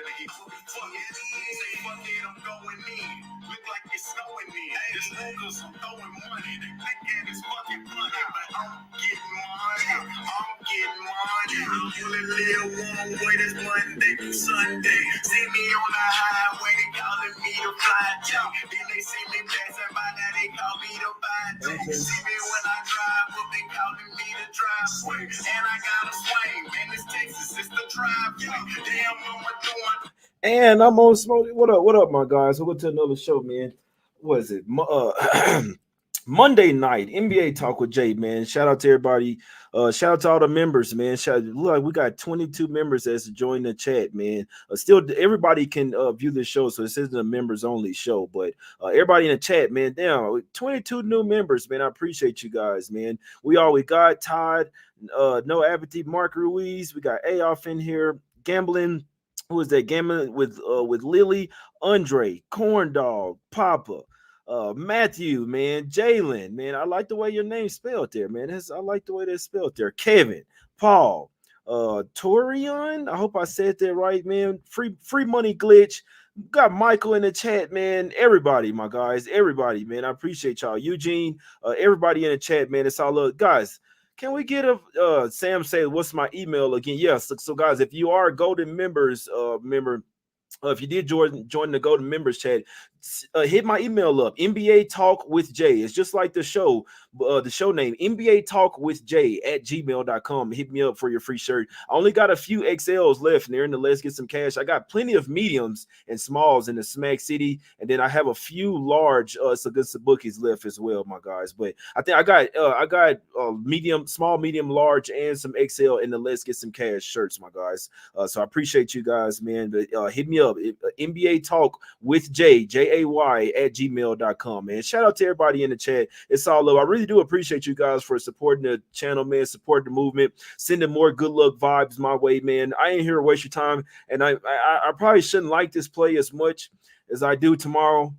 Fuck it, I'm going in. Look like it's snowing in. This niggas I'm throwing money. They think that it's fucking funny, but I'm getting money. I only live one way. That's Monday through Sunday. See me on the highway, they calling me the fly Joe. Then they see me passing by, now they call me the fly Joe. See me when I drive up, they calling me the driveway. And I got a swing, man, this Texas is the driveway. Damn, mama doing. And I'm on smoke. What up, my guys? Welcome to another show, man. What is it? Monday night NBA talk with Jay, man. Shout out to everybody. Shout out to all the members, man. Look like we got 22 members that's joined the chat, man. Still, everybody can view this show, so this isn't a members only show. But everybody in the chat, man, damn, 22 new members, man. I appreciate you guys, man. We got Todd, No Apathy, Mark Ruiz. We got Aoff in here, Gambling. Who is that? Gambling with Lily, Andre, Corn Dog, Papa, Matthew, man, Jalen, man. I like the way your name's spelled there, man. I like the way that's spelled there. Kevin, Paul, Torian. I hope I said that right, man. Free money glitch. Got Michael in the chat, man. Everybody, my guys, everybody, man. I appreciate y'all. Eugene, everybody in the chat, man. It's all love, guys. Can we get a Sam say what's my email again? Yes. So guys, if you are a Golden members member, if you did join the Golden members chat, hit my email up. NBA Talk with Jay. It's just like the show name, NBA Talk with Jay at gmail.com. Hit me up for your free shirt. I only got a few XLs left, and they're in the Let's Get Some Cash. I got plenty of mediums and smalls in the Smack City, and then I have a few large Us Against The Bookies left as well, my guys. But I think I got medium, small, medium, large, and some XL in the Let's Get Some Cash shirts, my guys. So I appreciate you guys, man. But hit me up, NBA Talk with Jay, Jay at gmail.com, man. Shout out to everybody in the chat. It's all love. I really do appreciate you guys for supporting the channel, man, supporting the movement, sending more good luck vibes my way, man. I ain't here to waste your time, and I probably shouldn't like this play as much as I do tomorrow.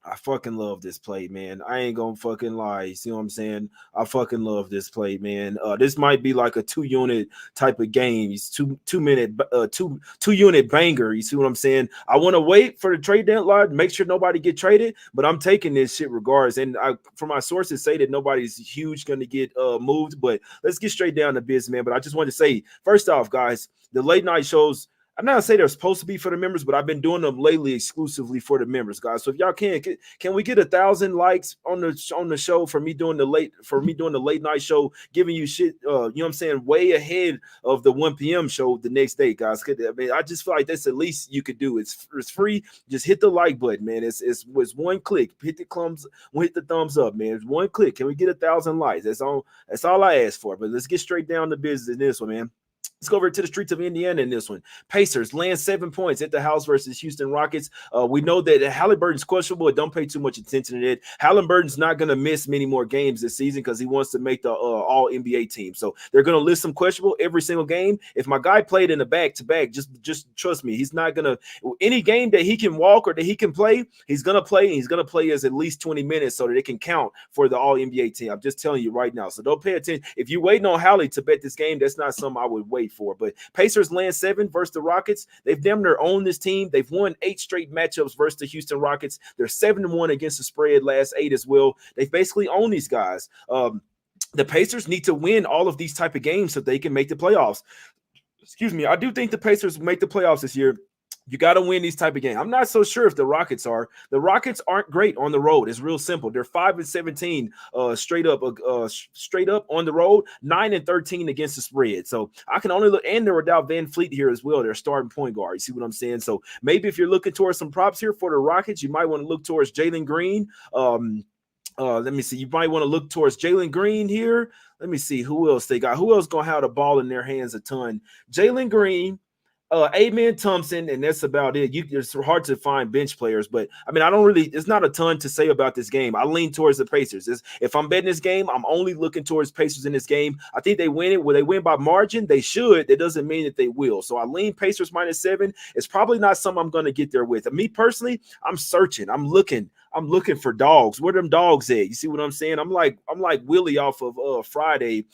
I fucking love this play, man. I ain't gonna fucking lie. You see what I'm saying? I fucking love this play, man. This might be like a 2-unit type of game. It's two unit banger. You see what I'm saying? I want to wait for the trade deadline, make sure nobody get traded, but I'm taking this shit regardless. And from my sources say that nobody's huge gonna get moved. But let's get straight down to business, man. But I just want to say, first off, guys, the late night shows, I'm not gonna say they're supposed to be for the members, but I've been doing them lately exclusively for the members, guys. So if y'all can we get 1,000 likes on the show for me doing the late night show, giving you shit, you know what I'm saying, way ahead of the 1 p.m. show the next day, guys. I mean, I just feel like that's the least you could do. It's free. Just hit the like button, man. It's one click. Hit the thumbs up, man. It's one click. Can we get 1,000 likes? That's all I ask for. But let's get straight down to business in this one, man. Let's go over to the streets of Indiana in this one. Pacers land 7 points at the house versus Houston Rockets. We know that Halliburton's questionable, but don't pay too much attention to that. Halliburton's not going to miss many more games this season because he wants to make the All-NBA team. So they're going to list him questionable every single game. If my guy played in the back-to-back, just trust me, he's not going to – any game that he can walk or that he can play, he's going to play, and he's going to play as at least 20 minutes so that it can count for the All-NBA team. I'm just telling you right now. So don't pay attention. If you're waiting on Hallie to bet this game, that's not something I would wait for. But Pacers land 7 versus the Rockets. They've damn near owned this team. They've won 8 straight matchups versus the Houston Rockets. They're 7-1 against the spread last 8 as well. They've basically owned these guys. The Pacers need to win all of these type of games so they can make the playoffs. Excuse me. I do think the Pacers will make the playoffs this year. You got to win these type of games. I'm not so sure if the Rockets are. The Rockets aren't great on the road. It's real simple. They're 5-17 straight up on the road, 9-13 against the spread. So I can only look, and they're without Van Fleet here as well. They're starting point guard. You see what I'm saying? So maybe if you're looking towards some props here for the Rockets, you might want to look towards Jalen Green. Let me see. You might want to look towards Jalen Green here. Let me see who else they got. Who else gonna have the ball in their hands a ton? Jalen Green. Amen Thompson, and that's about it. It's hard to find bench players, but I mean, it's not a ton to say about this game. I lean towards the Pacers. If I'm betting this game, I'm only looking towards Pacers in this game. I think they win it. Will they win by margin? They should. That doesn't mean that they will. So I lean Pacers -7. It's probably not something I'm going to get there with. Me personally, I'm searching. I'm looking. I'm looking for dogs. Where them dogs at? You see what I'm saying? I'm like Willie off of Friday,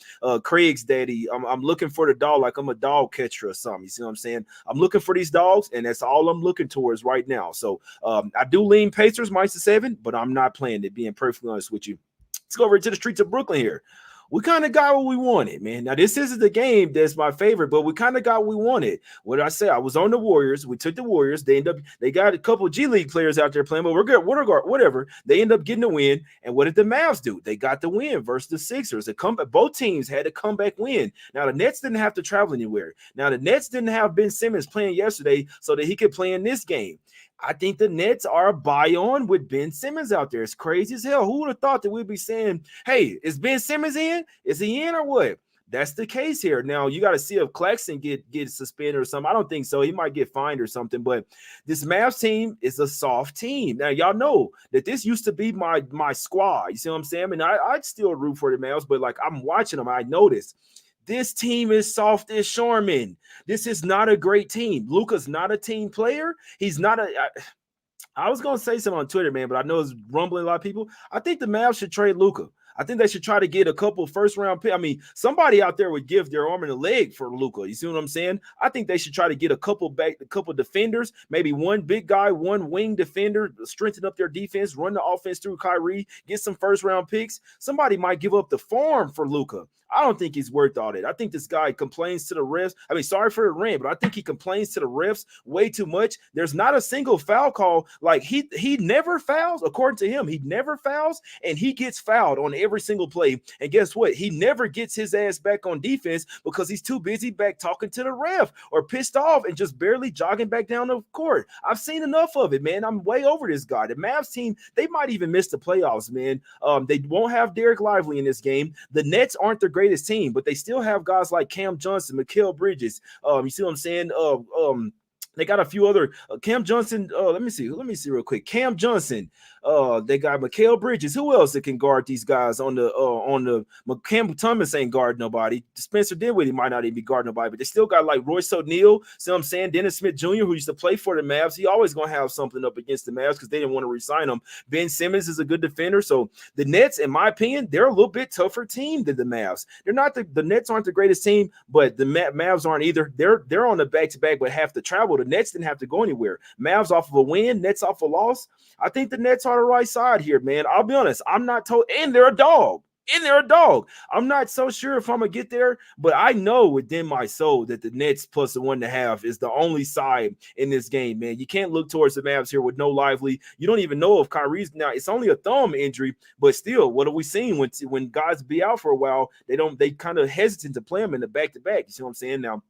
Craig's daddy. I'm looking for the dog like I'm a dog catcher or something. You see what I'm saying? I'm looking for these dogs, and that's all I'm looking towards right now. So I do lean Pacers -7, but I'm not playing it, being perfectly honest with you. Let's go over to the streets of Brooklyn here. We kind of got what we wanted, man. Now, this isn't the game that's my favorite, but we kind of got what we wanted. What did I say? I was on the Warriors. We took the Warriors. They got a couple G League players out there playing, but we're good. Whatever. They end up getting the win. And what did the Mavs do? They got the win versus the Sixers. The comeback. Both teams had a comeback win. Now, the Nets didn't have to travel anywhere. Now, the Nets didn't have Ben Simmons playing yesterday so that he could play in this game. I think the Nets are a buy on with Ben Simmons out there. It's crazy as hell. Who would have thought that we'd be saying, hey, is Ben Simmons in? Is he in or what? That's the case here. Now, you got to see if Claxton get suspended or something. I don't think so. He might get fined or something. But this Mavs team is a soft team. Now, y'all know that this used to be my squad. You see what I'm saying? I mean, I'd still root for the Mavs, but like I'm watching them, I noticed. This team is soft as Sharman. This is not a great team. Luka's not a team player. He's not I was going to say something on Twitter, man, but I know it's rumbling a lot of people. I think the Mavs should trade Luka. I think they should try to get a couple first-round picks. I mean, somebody out there would give their arm and a leg for Luka. You see what I'm saying? I think they should try to get a couple defenders, maybe one big guy, one wing defender, strengthen up their defense, run the offense through Kyrie, get some first-round picks. Somebody might give up the farm for Luka. I don't think he's worth all that. I think this guy complains to the refs. I mean, sorry for the rant, but I think he complains to the refs way too much. There's not a single foul call. Like he never fouls, according to him. He never fouls, and he gets fouled on every single play. And guess what? He never gets his ass back on defense because he's too busy back talking to the ref or pissed off and just barely jogging back down the court. I've seen enough of it, man. I'm way over this guy. The Mavs team, they might even miss the playoffs, man. They won't have Derek Lively in this game. The Nets aren't the greatest team, but they still have guys like Cam Johnson, Mikal Bridges. You see what I'm saying? They got a few other Cam Johnson. Let me see real quick. Cam Johnson. They got Mikal Bridges. Who else that can guard these guys on the Cam Thomas ain't guard nobody. Spencer Dinwiddie might not even be guard nobody, but they still got like Royce O'Neal. See what I'm saying? Dennis Smith Jr., who used to play for the Mavs. He always gonna have something up against the Mavs because they didn't want to re-sign him. Ben Simmons is a good defender. So the Nets, in my opinion, they're a little bit tougher team than the Mavs. They're not the Nets aren't the greatest team, but the Mavs aren't either. They're on the back-to-back, but have to travel. The Nets didn't have to go anywhere. Mavs off of a win, Nets off a loss. I think the Nets are the right side here, man. I'll be honest. I'm not told, and they're a dog. I'm not so sure if I'm gonna get there, but I know within my soul that the Nets plus the 1.5 is the only side in this game, man. You can't look towards the Mavs here with no Lively. You don't even know if Kyrie's now. It's only a thumb injury, but still, what have we seen when guys be out for a while? They kind of hesitant to play them in the back-to-back. You see what I'm saying? Now,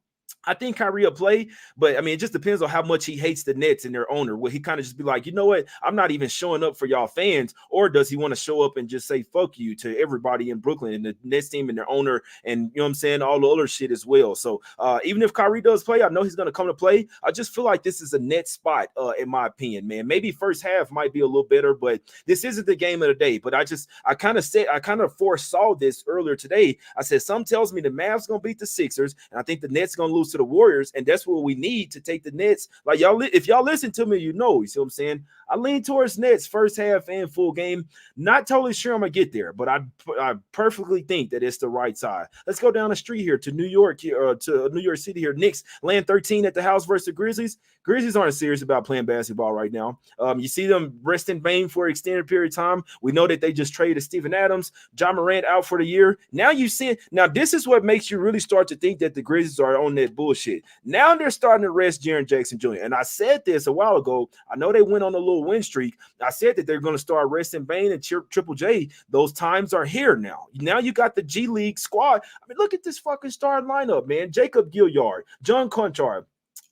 I think Kyrie will play, but I mean, it just depends on how much he hates the Nets and their owner. Will he kind of just be like, you know what? I'm not even showing up for y'all fans, or does he want to show up and just say fuck you to everybody in Brooklyn and the Nets team and their owner and you know what I'm saying, all the other shit as well. So even if Kyrie does play, I know he's going to come to play. I just feel like this is a net spot in my opinion, man. Maybe first half might be a little better, but this isn't the game of the day. But I kind of foresaw this earlier today. I said, some tells me the Mavs going to beat the Sixers, and I think the Nets going to lose to the Warriors, and that's what we need to take the Nets. Like y'all, if y'all listen to me, you see what I'm saying. I lean towards Nets first half and full game. Not totally sure I'm gonna get there, but I perfectly think that it's the right side. Let's go down the street here to New York here, to New York City here. Knicks laying 13 at the house versus the Grizzlies. Grizzlies aren't serious about playing basketball right now. You see them rest in vain for an extended period of time. We know that they just traded Steven Adams, John Morant out for the year. Now this is what makes you really start to think that the Grizzlies are on that bullshit. Now they're starting to rest Jaren Jackson Jr. And I said this a while ago. I know they went on a little win streak. I said that they're going to start resting Bane and Triple J. Those times are here now. Now you got the G League squad. I mean, look at this fucking starting lineup, man. Jacob Gilliard, John Conchard,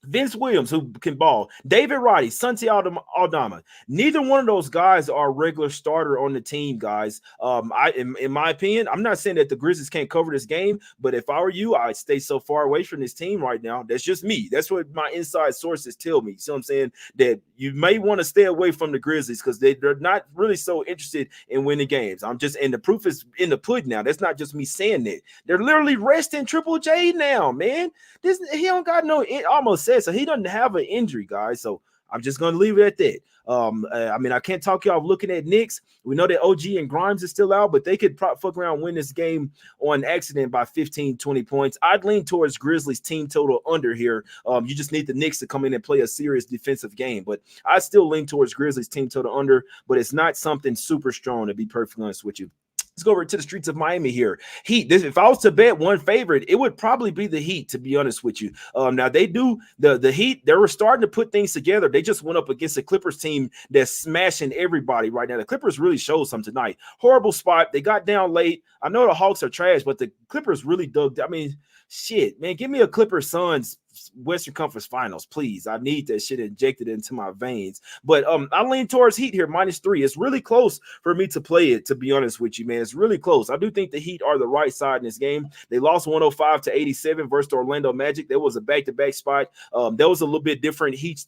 Vince Williams, who can ball, David Roddy, Santi Aldama. Neither one of those guys are a regular starter on the team, guys. In my opinion, I'm not saying that the Grizzlies can't cover this game, but if I were you, I'd stay so far away from this team right now. That's just me. That's what my inside sources tell me. So I'm saying that you may want to stay away from the Grizzlies because they're not really so interested in winning games. And the proof is in the pudding now. That's not just me saying that. They're literally resting Triple J now, man. He don't got no, almost said, so he doesn't have an injury, guys. So I'm just going to leave it at that. I mean, I can't talk y'all looking at Knicks. We know that OG and Grimes is still out, but they could fuck around and win this game on accident by 15, 20 points. I'd lean towards Grizzlies team total under here. You just need the Knicks to come in and play a serious defensive game, but I still lean towards Grizzlies team total under, but it's not something super strong, to be perfectly honest with you. Let's go over to the streets of Miami here. Heat. If I was to bet one favorite, it would probably be the Heat, to be honest with you. Now they do the Heat. They were starting to put things together. They just went up against the Clippers team that's smashing everybody right now. The Clippers really showed some tonight. Horrible spot. They got down late. I know the Hawks are trash, but the Clippers really dug. I mean, shit, man. Give me a Clippers Suns Western Conference Finals, please. I need that shit injected into my veins. But I lean towards Heat here, -3. It's really close for me to play it, to be honest with you, man. It's really close. I do think the Heat are the right side in this game. They lost 105-87 versus the Orlando Magic. There was a back-to-back spot. That was a little bit different Heat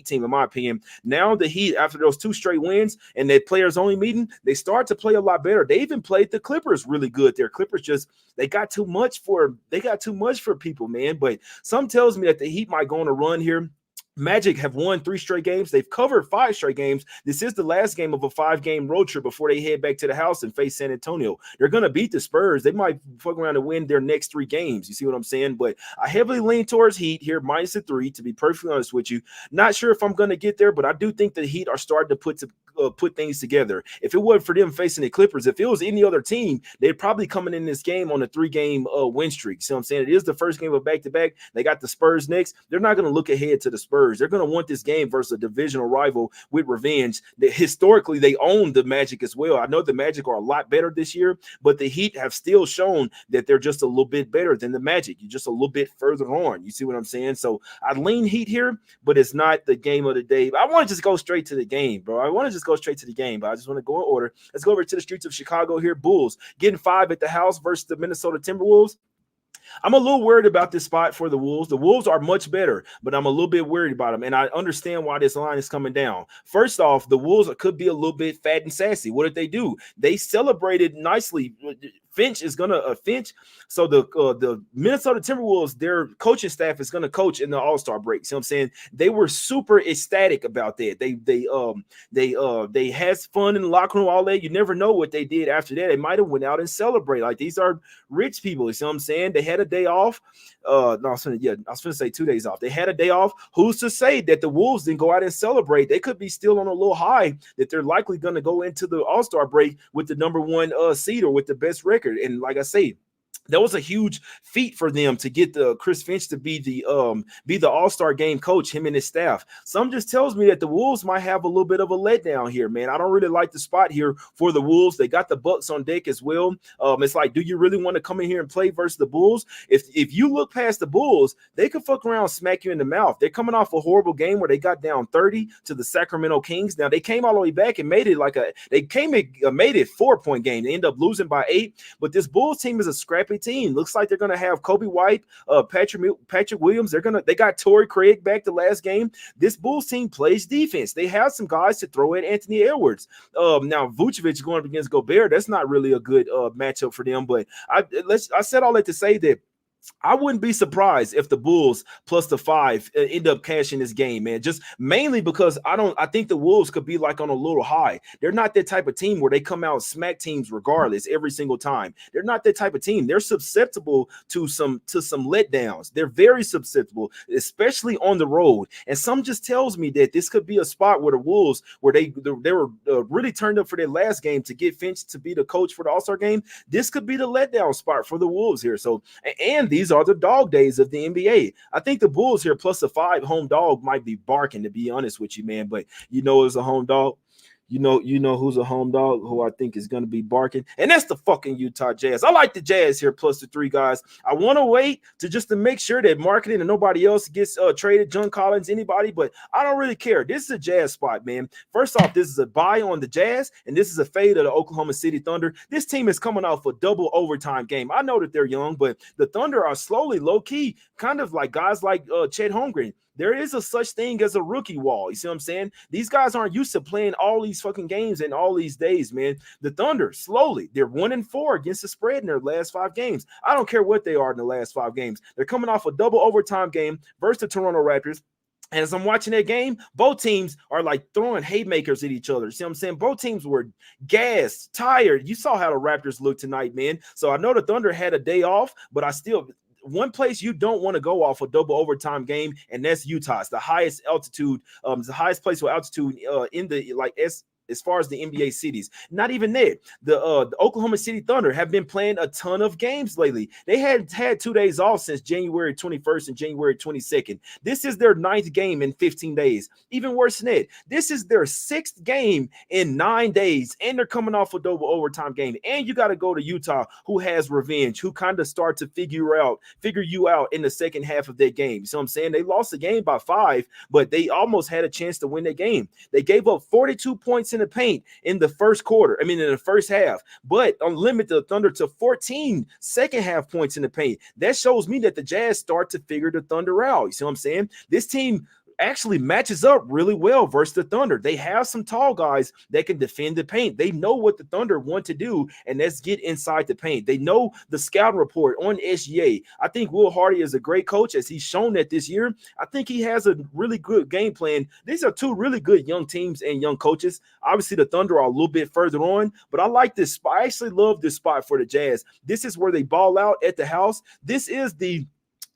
team, in my opinion. Now the Heat, after those 2 straight wins and that players only meeting, they start to play a lot better. They even played the Clippers really good there. Clippers just they got too much for people, man. But some tells me that the Heat might go on a run here. Magic have won 3 straight games. They've covered 5 straight games. This is the last game of a 5-game road trip before they head back to the house and face San Antonio. They're going to beat the Spurs. They might fuck around and win their next 3 games. You see what I'm saying? But I heavily lean towards Heat here, -3, to be perfectly honest with you. Not sure if I'm going to get there, but I do think the Heat are starting to put things together. If it wasn't for them facing the Clippers, if it was any other team, they'd probably coming in this game on a 3-game win streak. See what I'm saying? It is the first game of back-to-back. They got the Spurs next. They're not going to look ahead to the Spurs. They're going to want this game versus a divisional rival with revenge. That historically, they own the Magic as well. I know the Magic are a lot better this year, but the Heat have still shown that they're just a little bit better than the Magic. You're just a little bit further on. You see what I'm saying? So I lean Heat here, but it's not the game of the day. I want to just go straight to the game, bro. I want to just go straight to the game, but I just want to go in order. Let's go over to the streets of Chicago here. Bulls getting 5 at the house versus the Minnesota Timberwolves. I'm a little worried about this spot for the Wolves. The Wolves are much better, but I'm a little bit worried about them, and I understand why this line is coming down. First off, the Wolves could be a little bit fat and sassy. What did they do? They celebrated nicely. Finch is gonna Finch. So the Minnesota Timberwolves, their coaching staff is gonna coach in the All-Star break. See what I'm saying? They were super ecstatic about that. They had fun in the locker room, all that. You never know what they did after that. They might have went out and celebrate. Like, these are rich people. You see what I'm saying? They had a day off. I was gonna say 2 days off. They had a day off. Who's to say that the Wolves didn't go out and celebrate? They could be still on a little high that they're likely going to go into the All-Star break with the number 1 seed or with the best record. And like I say, that was a huge feat for them to get the Chris Finch to be the All-Star game coach, him and his staff. Some just tells me that the Wolves might have a little bit of a letdown here, man. I don't really like the spot here for the Wolves. They got the Bucks on deck as well. It's like, do you really want to come in here and play versus the Bulls? If you look past the Bulls, they could fuck around and smack you in the mouth. They're coming off a horrible game where they got down 30 to the Sacramento Kings. Now they came all the way back and made it made it 4-point game. They ended up losing by 8, but this Bulls team is a scrappy team. Looks like they're gonna have Kobe White, Patrick Williams. They got Torrey Craig back the last game. This Bulls team plays defense. They have some guys to throw at Anthony Edwards. Now Vucevic going up against Gobert, that's not really a good matchup for them. But I said all that to say that I wouldn't be surprised if the Bulls plus the 5 end up cashing this game, man. Just mainly because I think the Wolves could be like on a little high. They're not that type of team where they come out and smack teams regardless every single time. They're not that type of team. They're susceptible to some letdowns. They're very susceptible, especially on the road. And some just tells me that this could be a spot where the Wolves, where they were really turned up for their last game to get Finch to be the coach for the All-Star game. This could be the letdown spot for the Wolves here. So, and these are the dog days of the NBA. I think the Bulls here plus the 5 home dog might be barking, to be honest with you, man. But it's a home dog. You know who's a home dog who I think is going to be barking, and that's the fucking Utah Jazz. I like the Jazz here plus the 3, guys. I want to wait to make sure that marketing and nobody else gets traded, John Collins, anybody, but I don't really care. This is a Jazz spot, man. First off, this is a buy on the Jazz, and this is a fade of the Oklahoma City Thunder. This team is coming off a double overtime game. I know that they're young, but the Thunder are slowly, low-key, kind of like guys like Chet Holmgren. There is a such thing as a rookie wall. You see what I'm saying? These guys aren't used to playing all these fucking games in all these days, man. The Thunder, slowly, they're 1-4 against the spread in their last 5 games. I don't care what they are in the last 5 games. They're coming off a double overtime game versus the Toronto Raptors. as I'm watching that game, both teams are like throwing haymakers at each other. See what I'm saying? Both teams were gassed, tired. You saw how the Raptors looked tonight, man. So I know the Thunder had a day off, but I still, one place you don't want to go off a double overtime game, and that's Utah. It's the highest altitude, it's the highest place with altitude in the like as far as the NBA cities. Not even that. The Oklahoma City Thunder have been playing a ton of games lately. They had 2 days off since January 21st and January 22nd. This is their 9th game in 15 days. Even worse than that, this is their 6th game in 9 days, and they're coming off a double overtime game. And you got to go to Utah, who has revenge, who kind of start to figure you out in the second half of that game. You see what I'm saying? They lost the game by 5, but they almost had a chance to win that game. They gave up 42 points in the paint in the first quarter. I mean, in the first half, but limit the Thunder to 14 second half points in the paint. That shows me that the Jazz start to figure the Thunder out. You see what I'm saying? This team actually matches up really well versus the Thunder. They have some tall guys that can defend the paint. They know what the Thunder want to do, and that's get inside the paint. They know the scouting report on SGA. I think Will Hardy is a great coach, as he's shown that this year. I think he has a really good game plan. These are two really good young teams and young coaches. Obviously, the Thunder are a little bit further on, but I like this spot. I actually love this spot for the Jazz. This is where they ball out at the house. This is the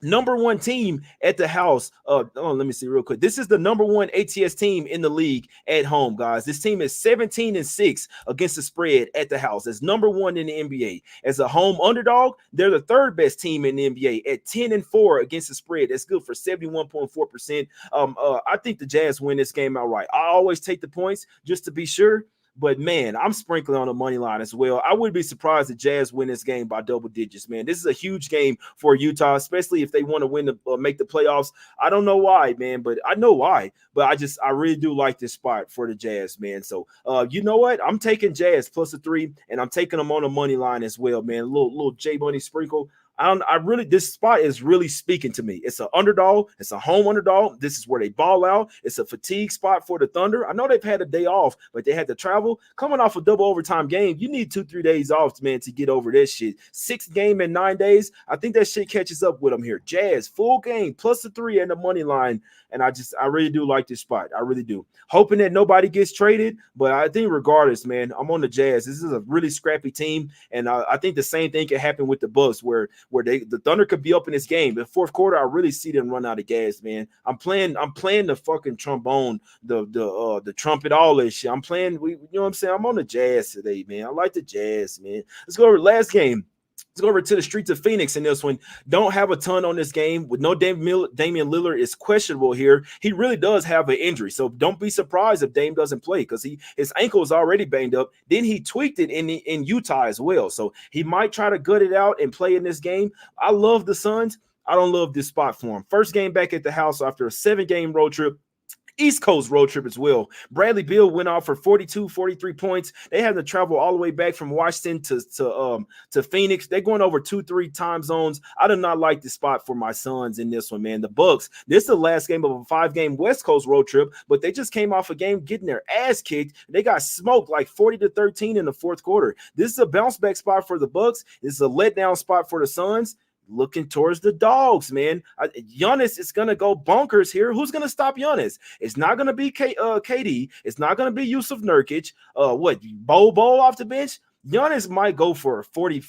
number 1 team at the house. Let me see real quick. This is the number 1 ATS team in the league at home, guys. This team is 17-6 against the spread at the house. It's number 1 in the NBA. As a home underdog, they're the 3rd best team in the NBA at 10-4 against the spread. That's good for 71.4%. I think the Jazz win this game outright. I always take the points just to be sure. But, man, I'm sprinkling on the money line as well. I wouldn't be surprised if Jazz win this game by double digits, man. This is a huge game for Utah, especially if they want to win make the playoffs. I don't know why, man, but I know why. But I really do like this spot for the Jazz, man. So, you know what? I'm taking Jazz plus a 3, and I'm taking them on the money line as well, man. A little J Money sprinkle. This spot is really speaking to me. It's an underdog. It's a home underdog. This is where they ball out. It's a fatigue spot for the Thunder. I know they've had a day off, but they had to travel. Coming off a double overtime game, you need 2-3 days off, man, to get over this shit. 6th game in 9 days. I think that shit catches up with them here. Jazz, full game, plus the 3 and the money line. And I really do like this spot. I really do. Hoping that nobody gets traded, but I think regardless, man, I'm on the Jazz. This is a really scrappy team, and I think the same thing can happen with the Bucks, where the Thunder could be up in this game. The fourth quarter, I really see them run out of gas, man. I'm playing the fucking trombone, the trumpet, all this shit. I'm playing, you know what I'm saying? I'm on the Jazz today, man. I like the Jazz, man. Let's go over the last game. Let's go over to the streets of Phoenix in this one. Don't have a ton on this game. With no Damian Lillard is questionable here. He really does have an injury, so don't be surprised if Dame doesn't play, because his ankle is already banged up. Then he tweaked it in Utah as well, so he might try to gut it out and play in this game. I love the Suns. I don't love this spot for him. First game back at the house after a 7-game road trip. East Coast road trip as well. Bradley Beal went off for 42, 43 points. They had to travel all the way back from Washington to Phoenix. They're going over 2-3 time zones. I do not like the spot for my Suns in this one, man. The Bucks, this is the last game of a 5-game West Coast road trip, but they just came off a game getting their ass kicked. They got smoked like 40-13 in the fourth quarter. This is a bounce back spot for the Bucks. This is a letdown spot for the Suns. Looking towards the dogs, man. Giannis is going to go bonkers here. Who's going to stop Giannis? It's not going to be KD. It's not going to be Yusuf Nurkic. Bobo off the bench? Giannis might go for 40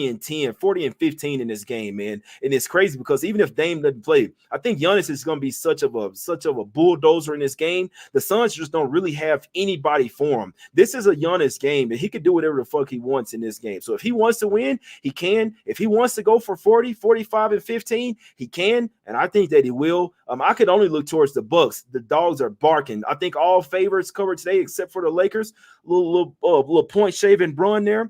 and 10, 40 and 15 in this game, man. And it's crazy because even if Dame doesn't play, I think Giannis is going to be such of a bulldozer in this game. The Suns just don't really have anybody for him. This is a Giannis game, and he can do whatever the fuck he wants in this game. So if he wants to win, he can. If he wants to go for 40, 45, and 15, he can, and I think that he will. I could only look towards the Bucks. The dogs are barking. I think all favorites covered today except for the Lakers. Little point shaving run there.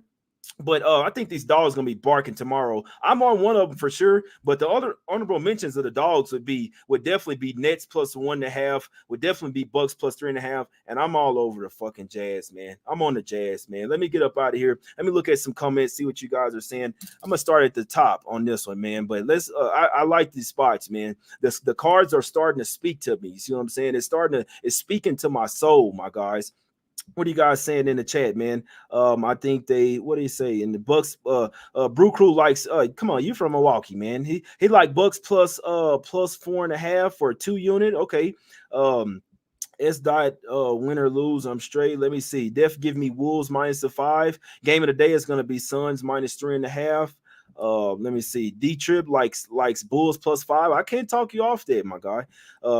But I think these dogs going to be barking tomorrow. I'm on one of them for sure. But the other honorable mentions of the dogs would definitely be Nets plus 1.5, would definitely be Bucks plus 3.5. And I'm all over the fucking Jazz, man. I'm on the Jazz, man. Let me get up out of here. Let me look at some comments, see what you guys are saying. I'm going to start at the top on this one, man. But I like these spots, man. The cards are starting to speak to me. You see what I'm saying? It's speaking to my soul, my guys. What are you guys saying in the chat, man? I think what do you say in the Bucks? Brew Crew likes. Come on, you from Milwaukee, man. He like Bucks plus 4.5 for a 2 unit. Okay. S dot win or lose. I'm straight. Let me see. Def give me Wolves minus the 5. Game of the day is gonna be Suns minus 3.5. Let me see. D Trip likes Bulls plus 5. I can't talk you off that, my guy.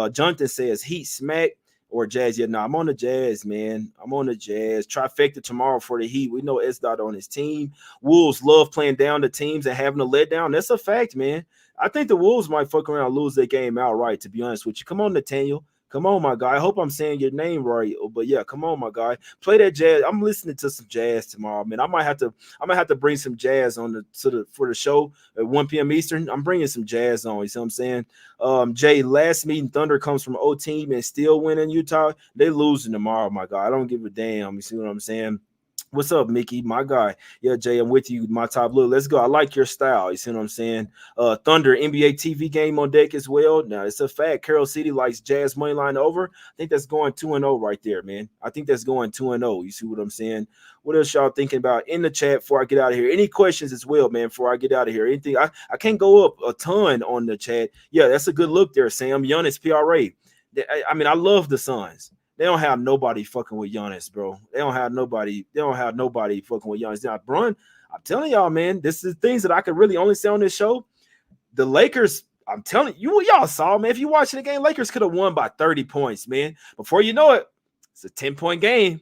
Jonathan says Heat smack or Jazz. Yeah, no, I'm on the Jazz, man. I'm on the Jazz. Trifecta tomorrow for the Heat. We know S dot on his team. Wolves love playing down the teams and having a letdown. That's a fact, man. I think the Wolves might fuck around and lose their game outright, to be honest with you. Come on, Nathaniel. Come on, my guy. I hope I'm saying your name right. But yeah, come on, my guy. Play that jazz. I'm listening to some jazz tomorrow, man. I might have to bring some jazz on for the show at 1 p.m. Eastern. I'm bringing some jazz on. You see what I'm saying? Jay, last meeting, Thunder comes from O team and still winning Utah. They losing tomorrow, my guy. I don't give a damn. You see what I'm saying? What's up, Mickey? My guy. Yeah, Jay, I'm with you. My top look. Let's go. I like your style. You see what I'm saying? Thunder NBA TV game on deck as well. Now, it's a fact. Carroll City likes Jazz money line over. I think that's going 2-0 right there, man. I think that's going 2-0. You see what I'm saying? What else y'all thinking about in the chat before I get out of here? Any questions as well, man, before I get out of here? Anything? I can't go up a ton on the chat. Yeah, that's a good look there, Sam. Giannis PRA. I mean, I love the Suns. They don't have nobody fucking with Giannis, bro. They don't have nobody fucking with Giannis. Now, Brun, I'm telling y'all, man, this is things that I could really only say on this show. The Lakers, I'm telling you, y'all saw, man. If you watching the game, Lakers could have won by 30 points, man. Before you know it, it's a 10-point game.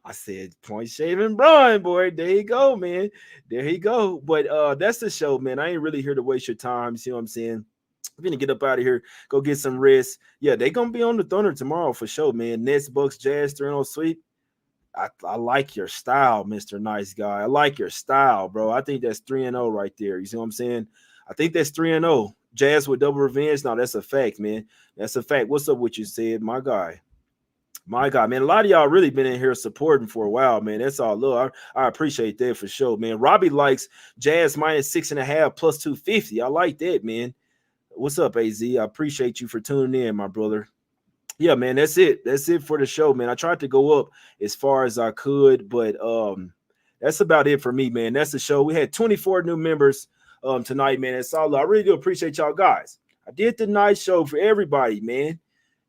I said point shaving Brun, boy. There you go, man. There you go. But that's the show, man. I ain't really here to waste your time. You see what I'm saying? I'm gonna get up out of here, go get some rest. Yeah, they gonna be on the Thunder tomorrow for sure, man. Nets, Bucks, Jazz, 3-0 sweep. I like your style, Mr. Nice Guy. I like your style, bro. I think that's 3-0 right there. You see what I'm saying? I think that's 3-0. Jazz with double revenge. No, that's a fact, man. That's a fact. What's up with you, Sid? My guy. My God, man. A lot of y'all really been in here supporting for a while, man. That's all. Look, I appreciate that for sure, man. Robbie likes Jazz minus 6.5 plus 250. I like that, man. What's up, AZ? I appreciate you for tuning in, my brother. Yeah, man, that's it. That's it for the show, man. I tried to go up as far as I could, but that's about it for me, man. That's the show. We had 24 new members tonight, man. It's all. I really do appreciate y'all guys. I did the nice show for everybody, man.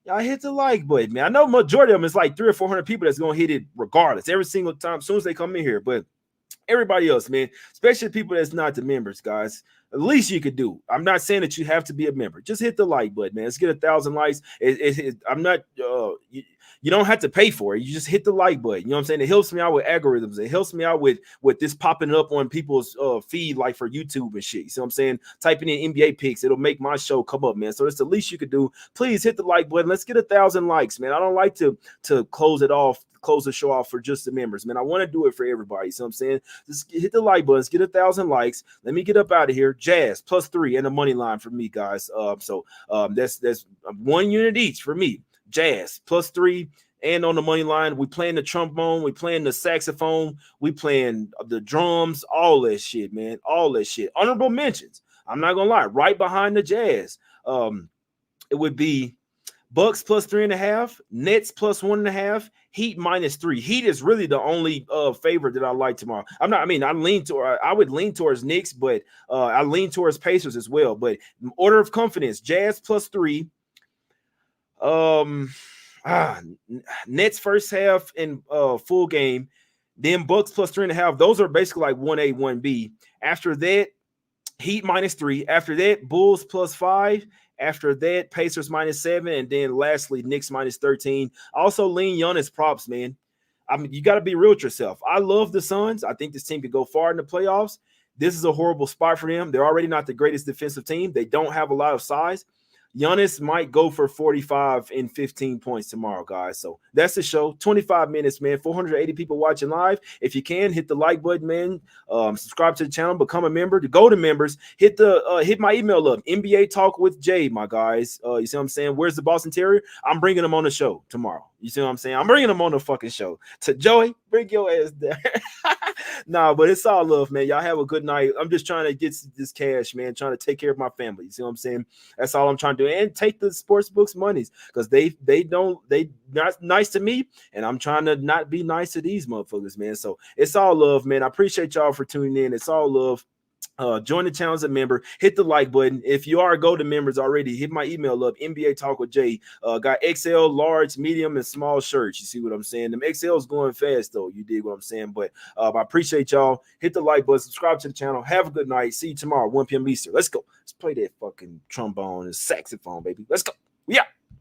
Y'all hit the like button, man. I know majority of them is like 300 or 400 people that's gonna hit it regardless every single time as soon as they come in here, but everybody else, man, especially people that's not the members, guys. At least you could do. I'm not saying that you have to be a member. Just hit the like button, man. Let's get 1,000 likes. I'm not. You don't have to pay for it. You just hit the like button. You know what I'm saying? It helps me out with algorithms. It helps me out with this popping up on people's feed, like for YouTube and shit. You see what I'm saying? Typing in NBA picks, it'll make my show come up, man. So that's the least you could do. Please hit the like button. Let's get 1,000 likes, man. I don't like to close the show off for just the members, man. I want to do it for everybody. So I'm saying, just hit the like button, get 1,000 likes. Let me get up out of here. Jazz plus 3 and the money line for me, guys. That's 1 unit each for me. Jazz plus 3 and on the money line. We playing the trombone, we playing the saxophone, we playing the drums, all that shit, man. All that shit. Honorable mentions. I'm not gonna lie, right behind the Jazz. It would be Bucks plus 3.5, Nets plus 1.5, Heat minus 3. Heat is really the only favorite that I like tomorrow. I would lean towards Knicks, but I lean towards Pacers as well. But order of confidence: Jazz plus 3, Nets first half and full game, then Bucks plus 3.5. Those are basically like 1A, 1B. After that, Heat minus 3. After that, Bulls plus 5. After that, Pacers minus 7. And then lastly, Knicks minus 13. Also, lean Giannis props, man. I mean, you got to be real with yourself. I love the Suns. I think this team could go far in the playoffs. This is a horrible spot for them. They're already not the greatest defensive team. They don't have a lot of size. Giannis might go for 45 and 15 points tomorrow, guys. So that's the show. 25 minutes, man. 480 people watching live. If you can, hit the like button, man. Subscribe to the channel. Become a member. To go to members, hit my email up. NBA Talk with Jay, my guys. You see what I'm saying? Where's the Boston Terrier? I'm bringing him on the show tomorrow. You see what I'm saying? I'm bringing him on the fucking show. To Joey, bring your ass there. Nah, but it's all love, man. Y'all have a good night. I'm just trying to get this cash, man. Trying to take care of my family. You see what I'm saying? That's all I'm trying to do. And take the sports books monies because they not nice to me, and I'm trying to not be nice to these motherfuckers, man. So it's all love, man. I appreciate y'all for tuning in. It's all love. Join the channel as a member. Hit the like button. If you are go to members already, hit my email up. NBA Talk with Jay. Got XL, large, medium, and small shirts. You see what I'm saying? Them XL's going fast though. You dig what I'm saying? But I appreciate y'all. Hit the like button. Subscribe to the channel. Have a good night. See you tomorrow, 1 p.m. Eastern. Let's go. Let's play that fucking trombone and saxophone, baby. Let's go. Yeah.